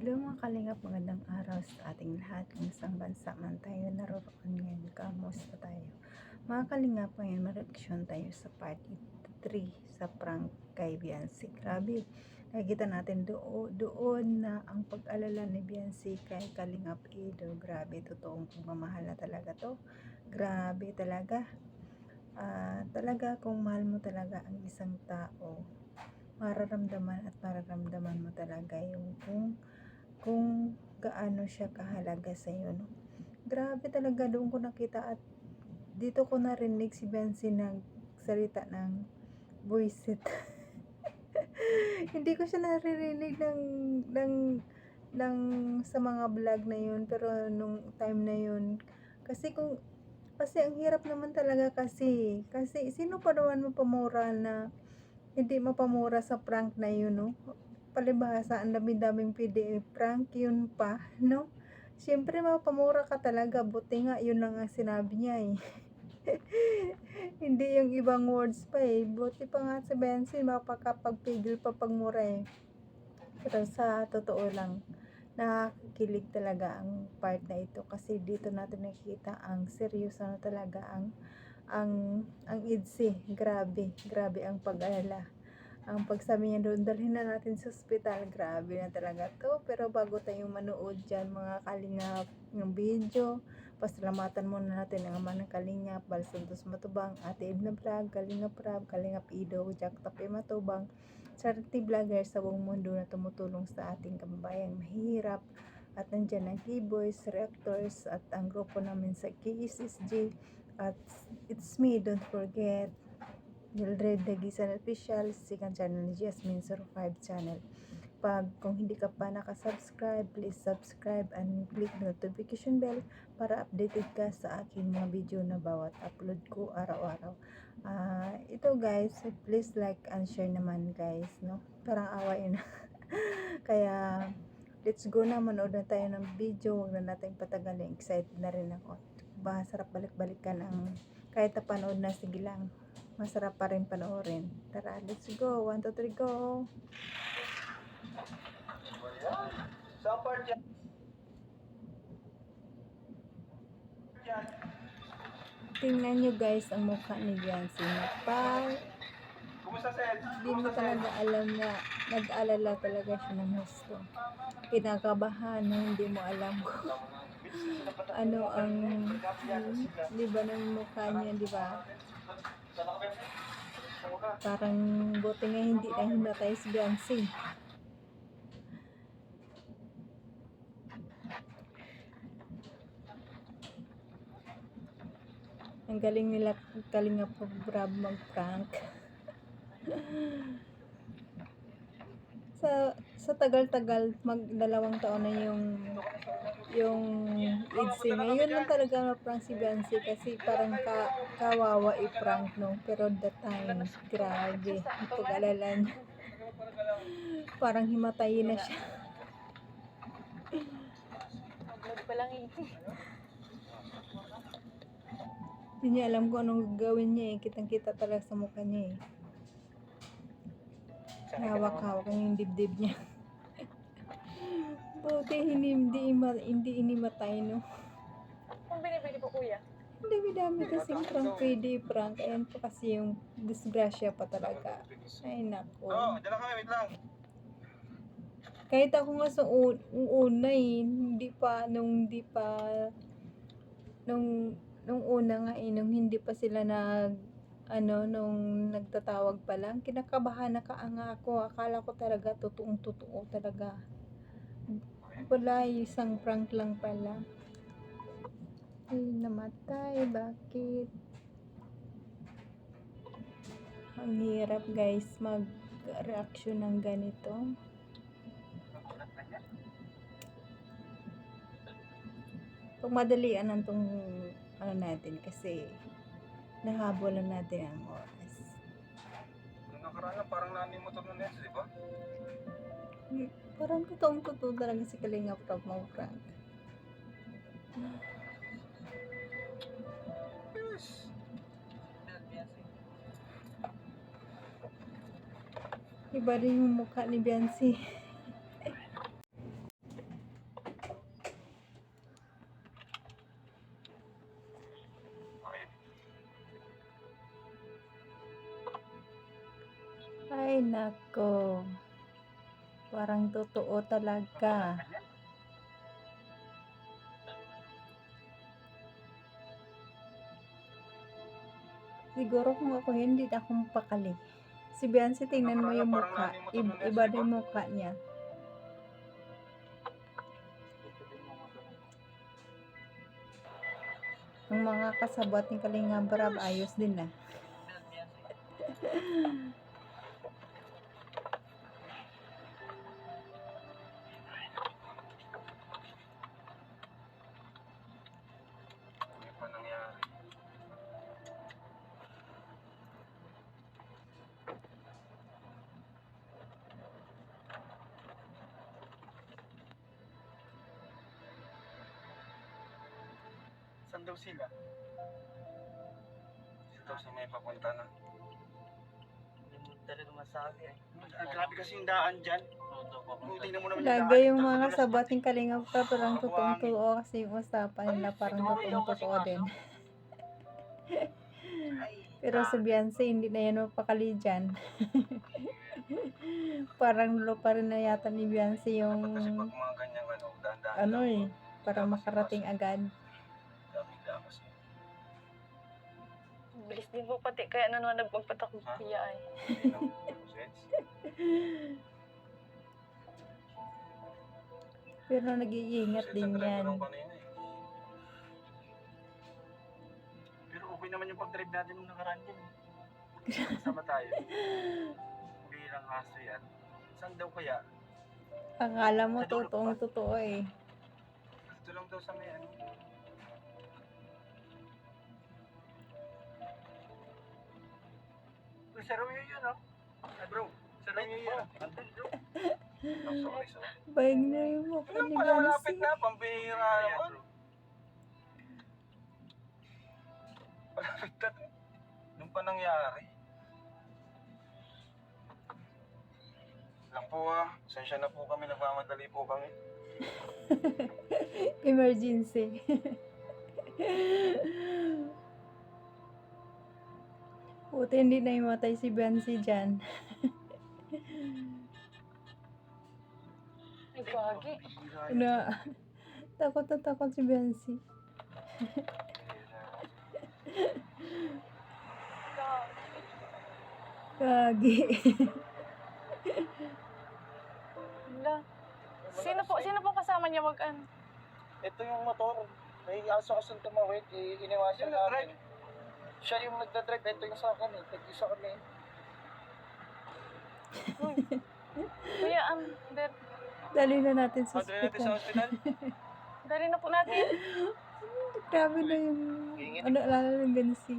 Hello mga kalingap, magandang araw sa ating lahat. Kung isang bansa man tayo naroon ngayon, kamusta tayo? Mga kalingap, ngayon mareaksyon tayo sa part 3 sa prank kay Beyonce. Grabe, nakikita natin doon na ang pag-alala ni Beyonce kay Kalingap Edo. Grabe, totoong pagmamahal na talaga to. Grabe talaga. Talaga kung mahal mo talaga ang isang tao, mararamdaman mo talaga yung kung gaano siya kahalaga sa iyo, no? Grabe talaga, doon ko nakita at dito ko narinig si Bensi nagsalita ng buwisit. Hindi ko siya naririnig ng ng sa mga vlog na yun, pero nung time na yun, kasi ang hirap naman talaga, kasi sino pa naman mapamura na hindi mapamura sa prank na yun, no? Palibhasa, ang dami-daming pwede prank yun pa, no? Siyempre mapamura ka talaga, buti nga yun lang ang sinabi niya eh. Hindi yung ibang words pa eh, buti pa nga si Benson mapakapagpigil pa pagmura eh. Pero sa totoo lang, nakakilig talaga ang part na ito, kasi dito natin nakikita ang seryoso na talaga ang IDSI. Grabe ang pag-alala. Ang pagsabi niya doon, dalhin na natin sa ospital. Grabe na talaga to. Pero bago tayo manood dyan mga kalingap ng video, pasalamatan muna natin ang ama ng kalingap, Balsuntos Matubang, Ate Edna Vlog, Kalingap Rab, Kalingap Ido, Jack Tape Matubang, charity vlogger sa buong mundo na tumutulong sa ating kababayang mahihirap. At nandyan ang K-Boys, Reactors, at ang grupo namin sa KSSG. At it's me, don't forget, Mildred Dagisan Official, second channel ni Jasmine 05 channel. Kung hindi ka pa nakasubscribe, please subscribe and click notification bell para updated ka sa aking mga video na bawat upload ko araw-araw. Ito guys, please like and share naman guys, no? Parang away na. Kaya let's go na, manood na tayo ng video. Huwag na natin patagalin, excited na rin ako. Sarap balik-balikan ang kahit na panood na, sige lang, masarap pa rin panoorin. Tara, let's go. 1, 2, 3, go. Tingnan nyo guys ang mukha ni Beyonce. Hindi mo talaga alam na nag-alala talaga siya ng gusto. Kinakabahan na hindi mo alam kung ano ang di ba ng mukha niya, di ba? Parang buti nga hindi na himatay si Beyonce. Ang galing nila Kalingap Rab mag-prank. sa tagal-tagal, mag-2 taon na yung IDSI. Ngayon lang talaga na-prank si Beyonce, kasi parang kawawa i-prank, no? Pero that time, grabe, ang pag-alala niya. Parang himatayin na siya. Hindi niya alam kung anong gagawin niya eh. Kitang-kita talaga sa mukha niya eh. Hawak-hawak yung dibdib niya. Buti hindi inimatay, no? Kung binibili po kuya? Hindi, dami kasing prank pwede prank. Ayan po kasi yung disgrasya pa talaga. Ay nako. Dala kami, wait lang. Kahit ako nga sa una eh, nung una nga eh, nung hindi pa sila nung nagtatawag pa lang, kinakabahan na nga ako. Akala ko talaga totoong-totoo talaga. Wala, isang prank lang pala. Ay, namatay. Bakit? Ang hirap guys mag-reaction ng ganito. Pag madalian ang tong natin, kasi nahabolan natin ang oras. Nung nakaraan lang, parang nanimotor na neto, di ba? Parang totoong-totoo talaga si Kalingap Rab mag-prank. Yes. Iba rin yung mukha ni Beyonce. Ay nako, parang totoo talaga. Siguro kung ako hindi na akong pakali. Si Beyonce tingnan mo Nakaraan yung lang parang mukha, nanimotor nun eh, iba sa na iba. yung mukha niya. Ang mga kasabot ni Kalingap Rab ayos din na. Hindi pa nangyari. Saan daw sila? Saan daw sa may papunta na? Hindi mo talaga masabi eh. Grabe kasi yung daan dyan. Tingnan mo naman yung Lagi daan. yung mga kasabot ni Kalingap Rab parang totoong totoo kasi yung usapan nila parang totoong totoo din. Pero si Beyonce hindi na yan mapakali dyan. Parang lupa rin na yata ni Beyonce yung Kasi pag mga ganyang ano, dahan-dahan ano lang. eh, para makarating agad. Bigla kasi. Bilis din po pati kaya naman nagpagpatakbo Ha? kuya ay. Hindi na sense. Pero nag-iingat din yan. Pero okay naman yung pag-drive natin nung nakaraan din. Kasama tayo. Bilang aso yan. Saan daw kaya? Akala mo totoong totoo eh. Dito lang daw sa may ano. Uy, sa Romeo yun, oh. Ay, bro. Sa Romeo yun. Andun, bro. Oh, sorry. Bayag na yung mukha Ano ni pala, malapit Beyonce. na. Pambihira naman. Malapit na. Nung pa nangyari. Lang po Pasensya na po kami. Nagmamadali po kami. Emergency. Buti hindi na imatay si Beyonce dyan. Ay, gagi. Pambihira yun. Na, takot na takot si Beyonce. Gagi. Hala. Sino po kasama niya mag-ano? Ito yung motor. May aso kasang tumawid. Iniwasan namin. Siya yung nagdadrive. Ito yung sa akin eh. Tag-isa kami. Kuya, Dali na natin sa Madali natin sa hospital. hospital. dali na po natin. Grabe na yung ano, alala ng Beyonce.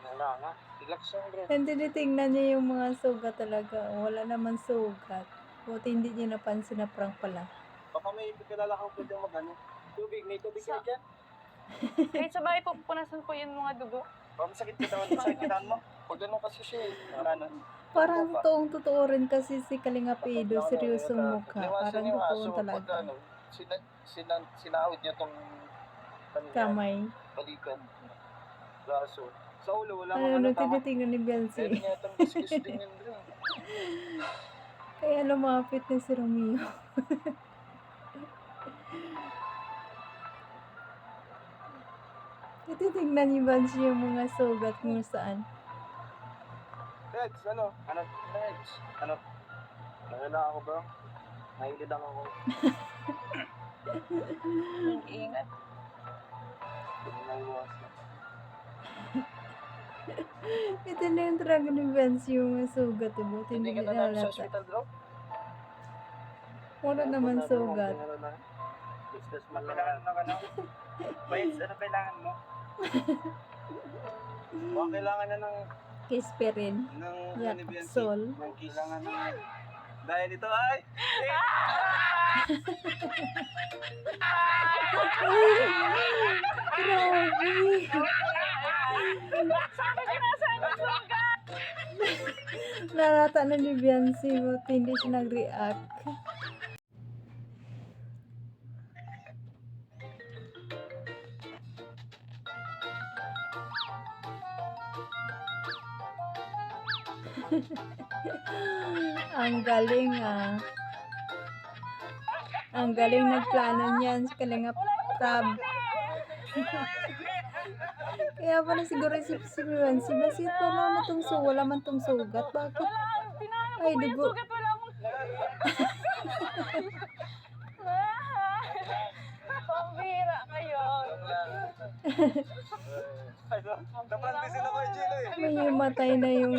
Wala nga. Relax lang bro. And tinitingnan niya yung mga sugat talaga. Wala naman sugat. Buti hindi niya napansin na prank pala. Baka may kilala kang pwedeng mag-ano. Tubig. May tubig ka dyan. Kahit sa bahay po, punasan po yung mga dugo. Baka masakit kitawan mo. Pag ganun kasi siya eh. Wala na. Parang totoong totoo rin kasi si Kalingap Edo, seryosong mukha. Parang totoo talaga. Pag ano, sinawid niya tong Kamay. balikan. Braso. Sa ulo, wala Ano, kang tama. tinitingnan ni Meron Beyonce. niya itong kiss din yun bro. Kaya lumapit na si Romeo. Tinitingnan ni Beyonce yung mga sugat kung saan. Reds, ano? Ano? Reds. Ano? Nawala ako bro. Nahilid ako. Ingat. Naiwasan. Ito na yung talaga ni Beyonce yung mga sugat. Buti Hindi hindi ka na namin sa nalata. hospital bro? Wala naman sugat. Kailangan mo ano? Bites, ano kailangan mo? Baka kailangan na ng Kispirin. Yaksol. kailangan na dahil ito ay Grabe. Sabi ko nasa ano sugat. Nalata na ni Beyonce. Buti hindi siya nag-react. Ang galing Ang galing nagplano niyan sa Kalingap Prab. Kaya pala siguro si Beyonce, bakit wala man tong sugat? Bakit? Tinahanap Ay, ko yung dugo. sugat, wala akong... Pambira kayo. Napractice na ko yung Gilo eh. May himatay na yung...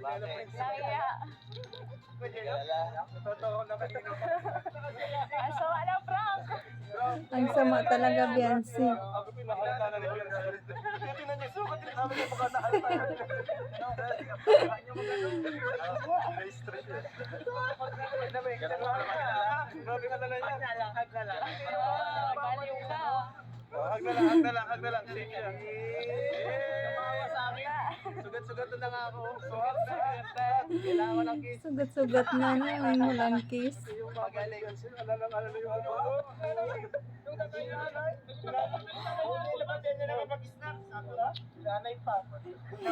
Naya. Totoo na kanino. Ang sama na prank. Ang sama talaga, Beyonce. Ako pinakita na nila. Tinan niyo, sukat din namin yung mga nahalata. Na-stress eh. Grabe ka na yan. Baliw ka. Hag na lang. Sige. Tumawa sa akin. Sugat-sugat na nga ako. Kailangan ng kiss. Sugat-sugat na ang walang kiss. Magaling. Ano yung ano? Nanay pa.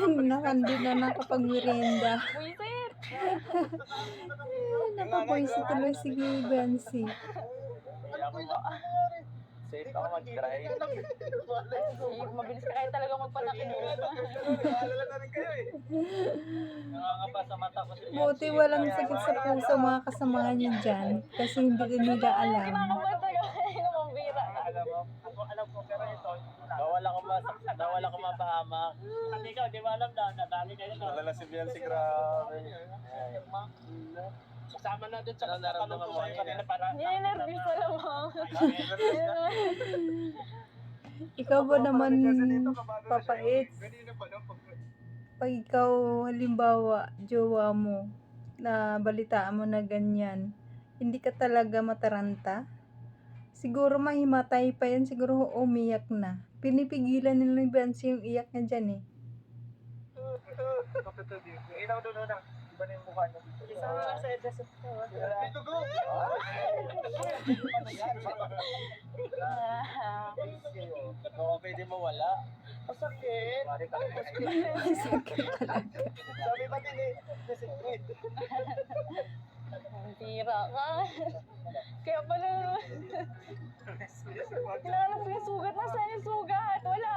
Nakandi na nakapag-merienda. Buisit. Napapoisi tuloy si Beyonce. Safe ako mag-try. Mabilis ka kayo talaga magpatakin. Naalala na rin kayo eh. Nakakapa sa mata ko. Buti walang sakit sa puso mga kasamahan niyo dyan. Kasi hindi din nila alam. Kinakabahan talaga kayo. Pambira ka. Alam ko pero ito, bawal ako mapahamak. Hindi ikaw, di ba alam na, nadali kayo. Wala si Beyonce, grabe. Kasama na din sa tanong ko sa'yo kanina para... Ninervous na lang ako. Ikaw ba naman papait? Pag ikaw halimbawa jowa mo na balitaan mo na ganyan, hindi ka talaga mataranta? Siguro mahimatay pa yan, siguro umiyak na. Pinipigilan nila ni Beyonce yung iyak niya dyan eh. Ilaw doon na. Iba na yung mukha niya. Sa edges of dito go! Oo, pwede mo wala. Masakit. Sakit talaga. Sabi pa din eh. Pambira ka. Kaya pala... Kailangan ko yung sugat. Nasaan yung sugat? Wala.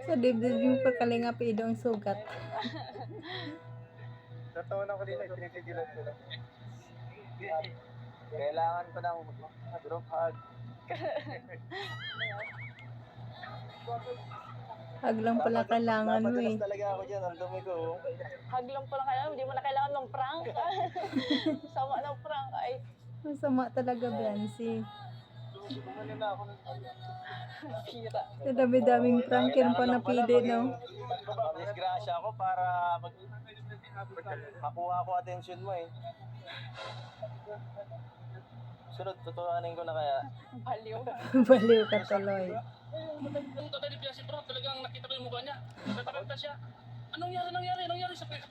Sa dibdib yung pagkalingap idong sugat. Totoo na ko din ay pinipigilan ko lang. Kailangan ko ng group hug. Hag lang pala kailangan mo eh. Napadalas talaga ako dyan, ang dumi ko. Hug lang pala kayo. Hindi mo na kailangan ng prank. Sama ng prank. Ay, Masama talaga, Beyonce. Bumali na ako ng pira. Sa dami-daming prank yan pa napili, no? Disgrasya ako para makuha ko attention mo eh. Sunod, tutuhanin ko na kaya. Baliw. Baliw ka tuloy. Nung tatay ni Piasi Pro, talagang nakita ko yung mukha niya. Natatakta siya. Anong nangyari sa pwede?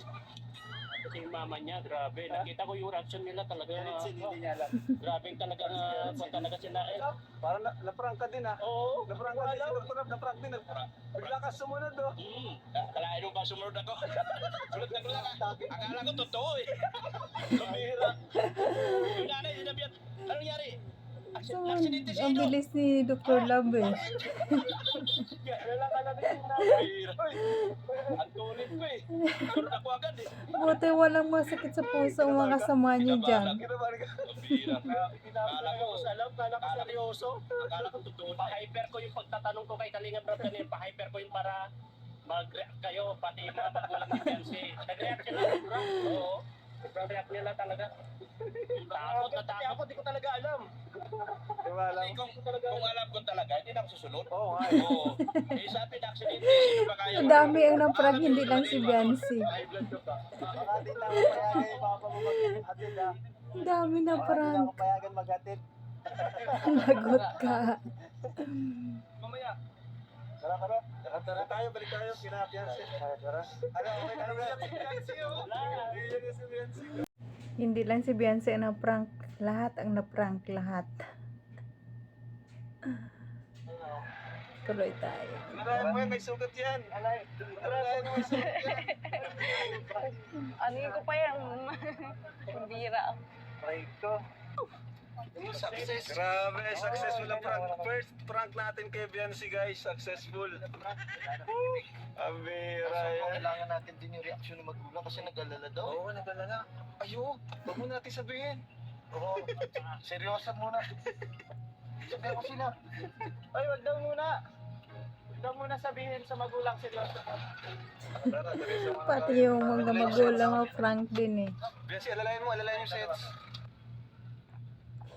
Kasi yung mama niya, grabe. Nakita ko yung reaction nila talaga. Hindi niya alam. Grabe talagang kung talaga sila eh. Parang naprank ka din ah. Oo. Naprank ka din, si Dr. Rab, naprank din. Bigla ka sumunod oh. Kalain mo ba sumunod ako? Sumunod na ko lang. Akala ko totoo eh. Lumira. Yung nanay, sinabihan, anong nangyari? So, Aksidente siya ang ino. bilis ni Dr. Love eh. Wala ka na din na. Ang tulit ko eh. Sunod ako agad eh. Buti walang masakit sa puso ang mga kasama niyo dyan. Kinabahan ka. Akala ko alam, akala ko seryoso. Akala ko totoo. Pa-hyper ko yung pagtatanong ko kay Kalinga Brad kanina. Pa-hyper ko yung para mag-react kayo, pati yung mga magulang ni Beyonce. Nag-react sila. Oo. Nag-react nila talaga. Takot na takot. Ako di ko talaga alam. Wala. Kung alam ko talaga, hindi na ako susunod. Oo nga. Oo. Eh sabi na accident, sino ba kaya? Ang dami ang naprank, hindi lang si Beyonce. High blood ka ba? Baka di na ako payagan yung papa mo mag-hatid ah. Ang dami na Baka di na prank. ako payagan mag-hatid. Lagot ka. Mamaya. Tara. Tara tayo, balik tayo. Kina-Beyonce. Tara. Ano, Beyonce oh. Si Beyonce. Hindi lang si Beyonce ang na-prank. Lahat ang na-prank. Lahat. Tuloy tayo. Alalayan mo yan, may sugat yan. Alalayan mo, may sugat yan. Ano ko pa yan? Bira. Right ko. Success. Grabe, successful ang prank. First prank natin kay Biancy, guys. Successful. Abira yan. Kailangan natin din yung reaksyon ng magulang kasi nag-alala daw. Oo, nag-alala. Ayo, wag mo natin sabihin. Oo, seryoso muna. Sabihan ko sila. Ay, wag daw muna. Wag daw muna sabihin sa magulang seryoso. Tara, dali sa mga- Pati yung mga magulang mo, Frank din eh. Biancy, alalayan yung sets.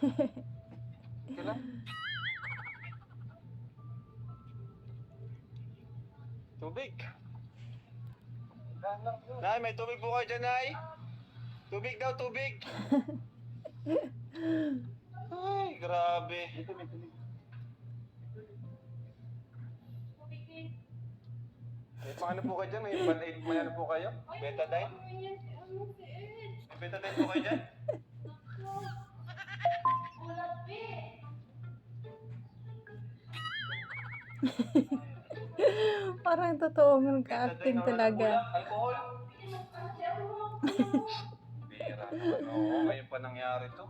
Kailan? Tubig. Nay, may tubig po kayo dyan, Nay. Tubig daw, tubig. Ay, grabe. May paano po kayo dyan? May band-aid, may ano po kayo? Betadine? May betadine po kayo dyan? Parang totoo mag-acting talaga. Alcohol? Bira naman. Oo, ngayon pa nangyari to.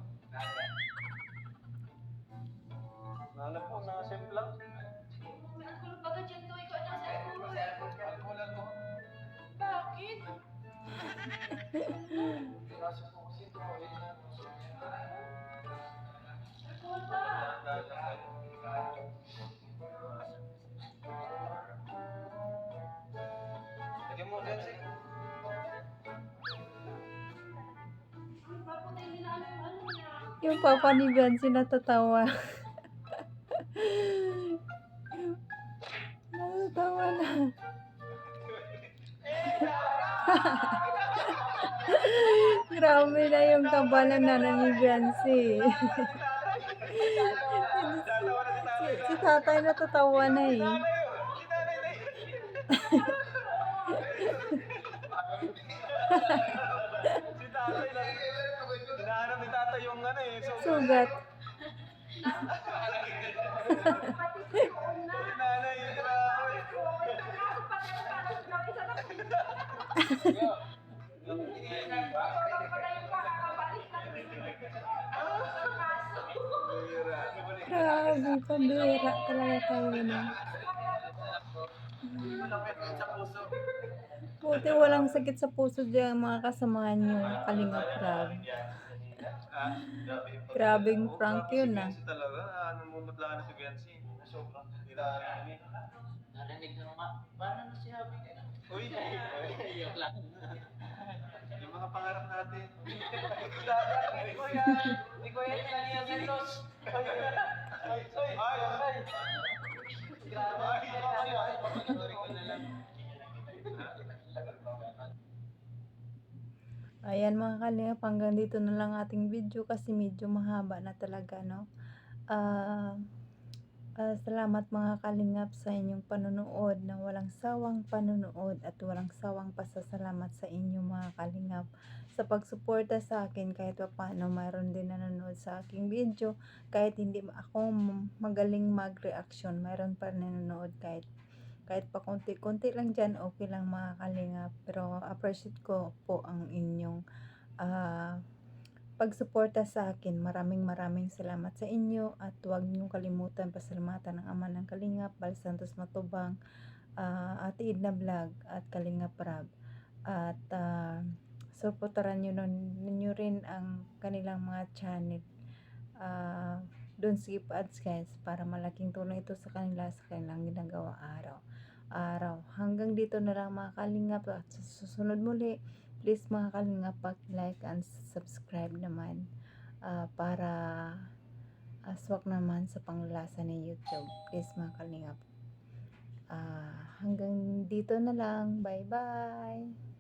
Nana po, nakasimplang. Alcohol, alcohol. Lagyan mo, Jensi. Yung papa ni Benzi natatawa. Natatawa na. Grabe na yung kabalan na ni Benzi. Si tatay natatawa na eh. Si tatay lang. Hinahanap ni tatay yung ano eh. Sugat. Si nanay, grabe. Grabe, pambira talaga kayo na. Buti walang sakit sa puso dyan mga kasamahan nyo, Kalingap Rab. Grabing prank yun ah. Si talaga, ano mo matlaan na si Biancy. Sobrang tirahan niya. Narinig na naman. Paano na sinabi ka? Uy, yung mga pangarap natin. Hindi ko yan nangyayos. Ayan mga Kalingap, hanggang dito na lang ating video kasi medyo mahaba na talaga, no? Salamat mga Kalingap sa inyong panonood, na walang sawang panonood at walang sawang pasasalamat sa inyo mga Kalingap sa pagsuporta sa akin. Kahit pa paano mayroon din nanonood sa aking video, kahit hindi ako magaling mag-reaction, mayroon pa nanonood kahit pa konti-konti lang dyan, okay lang mga Kalingap. Pero appreciate ko po ang inyong pagsuporta sa akin. Maraming salamat sa inyo, at huwag niyong kalimutan pasalamatan ng Ama ng Kalingap, Bal Santos Matubang, Ate Edna Vlog at Kalingap Rab. At suportahan niyo rin ang kanilang mga channel. Don't skip ads guys, para malaking tulong ito sa kanila sa kanilang ginagawa araw. Hanggang dito na lang mga Kalingap, at sa susunod muli, please mga Kalingap, like and subscribe naman para aswak naman sa panglasa ni YouTube. Please mga Kalingap. Hanggang dito na lang. Bye bye.